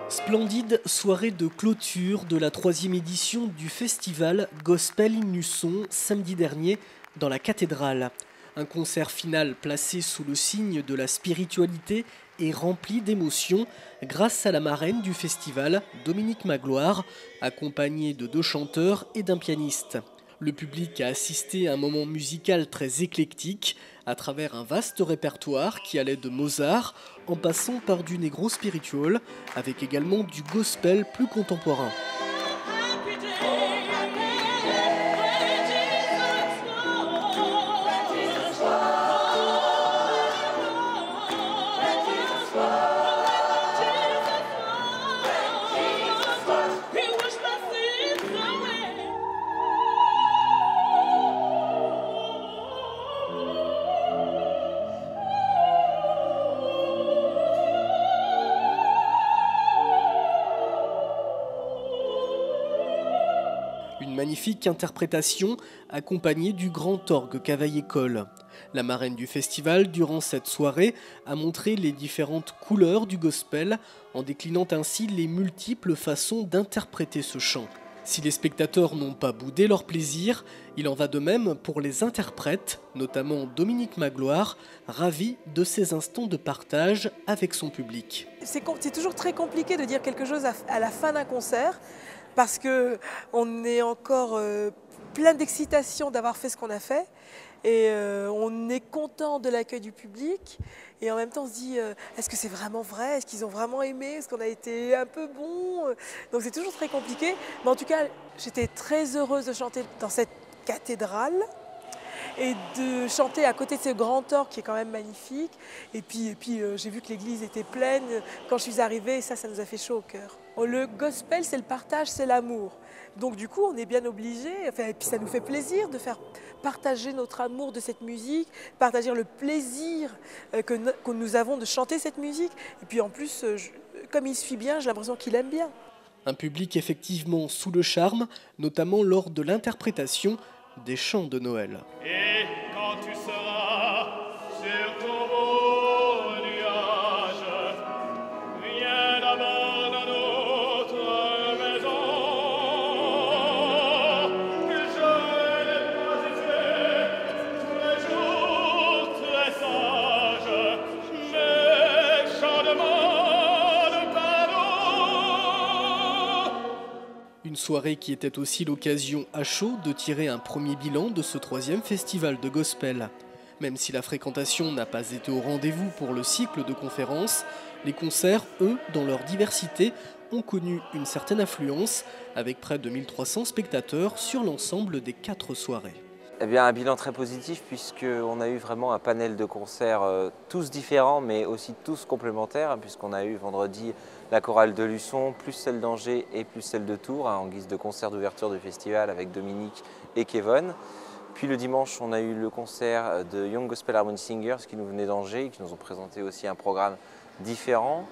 Splendide soirée de clôture de la 3e édition du festival Gospel in Luçon samedi dernier dans la cathédrale. Un concert final placé sous le signe de la spiritualité et rempli d'émotions grâce à la marraine du festival, Dominique Magloire, accompagnée de 2 chanteurs et d'un pianiste. Le public a assisté à un moment musical très éclectique à travers un vaste répertoire qui allait de Mozart en passant par du negro spiritual avec également du gospel plus contemporain. Une magnifique interprétation accompagnée du grand orgue Cavaillé-Coll. La marraine du festival, durant cette soirée, a montré les différentes couleurs du gospel en déclinant ainsi les multiples façons d'interpréter ce chant. Si les spectateurs n'ont pas boudé leur plaisir, il en va de même pour les interprètes, notamment Dominique Magloire, ravi de ces instants de partage avec son public. C'est toujours très compliqué de dire quelque chose à la fin d'un concert parce qu'on est encore plein d'excitation d'avoir fait ce qu'on a fait et on est content de l'accueil du public et en même temps on se dit est-ce que c'est vraiment vrai, est-ce qu'ils ont vraiment aimé, est-ce qu'on a été un peu bon, donc c'est toujours très compliqué, mais en tout cas j'étais très heureuse de chanter dans cette cathédrale et de chanter à côté de ce grand orgue qui est quand même magnifique. Et puis j'ai vu que l'église était pleine quand je suis arrivée et ça nous a fait chaud au cœur. Le gospel, c'est le partage, c'est l'amour. Donc du coup, on est bien obligé, et puis ça nous fait plaisir de faire partager notre amour de cette musique, partager le plaisir que nous avons de chanter cette musique. Et puis en plus, comme il suit bien, j'ai l'impression qu'il aime bien. Un public effectivement sous le charme, notamment lors de l'interprétation des chants de Noël. Et quand tu seras sur ton beau nuage, viens d'abord dans notre maison. Je n'ai pas été tous les jours très sage, mais je demande pardon. Une soirée qui était aussi l'occasion à chaud de tirer un premier bilan de ce 3e festival de gospel. Même si la fréquentation n'a pas été au rendez-vous pour le cycle de conférences, les concerts, eux, dans leur diversité, ont connu une certaine affluence, avec près de 1300 spectateurs sur l'ensemble des 4 soirées. Eh bien, un bilan très positif puisqu'on a eu vraiment un panel de concerts tous différents mais aussi tous complémentaires, puisqu'on a eu vendredi la chorale de Luçon, plus celle d'Angers et plus celle de Tours, en guise de concert d'ouverture du festival avec Dominique et Kevin. Puis le dimanche, on a eu le concert de Young Gospel Harmony Singers qui nous venaient d'Angers et qui nous ont présenté aussi un programme différent.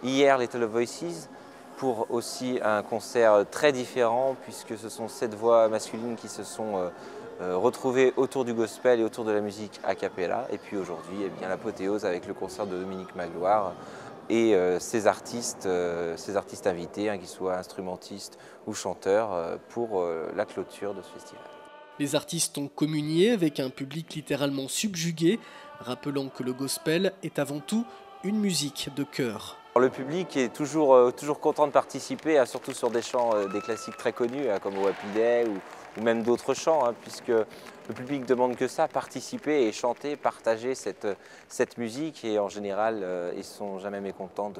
Hier, Little Voices, pour aussi un concert très différent puisque ce sont 7 voix masculines qui se sont retrouvées autour du gospel et autour de la musique a cappella. Et puis aujourd'hui, eh bien, l'apothéose avec le concert de Dominique Magloire et ses artistes invités, qu'ils soient instrumentistes ou chanteurs, pour la clôture de ce festival. Les artistes ont communié avec un public littéralement subjugué, rappelant que le gospel est avant tout une musique de cœur. Le public est toujours content de participer, surtout sur des chants, des classiques très connus, comme Wapidé ou même d'autres chants, puisque le public demande que ça, participer et chanter, partager cette musique, et en général, ils ne sont jamais mécontents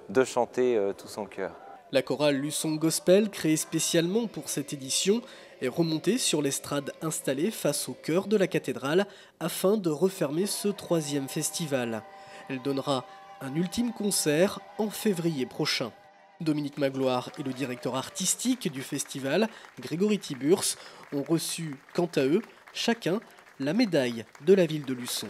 de chanter tout son cœur. La chorale Luçon Gospel, créée spécialement pour cette édition, est remontée sur l'estrade installée face au cœur de la cathédrale afin de refermer ce 3e festival. Elle donnera un ultime concert en février prochain. Dominique Magloire et le directeur artistique du festival, Grégory Tiburce, ont reçu, quant à eux, chacun la médaille de la ville de Luçon.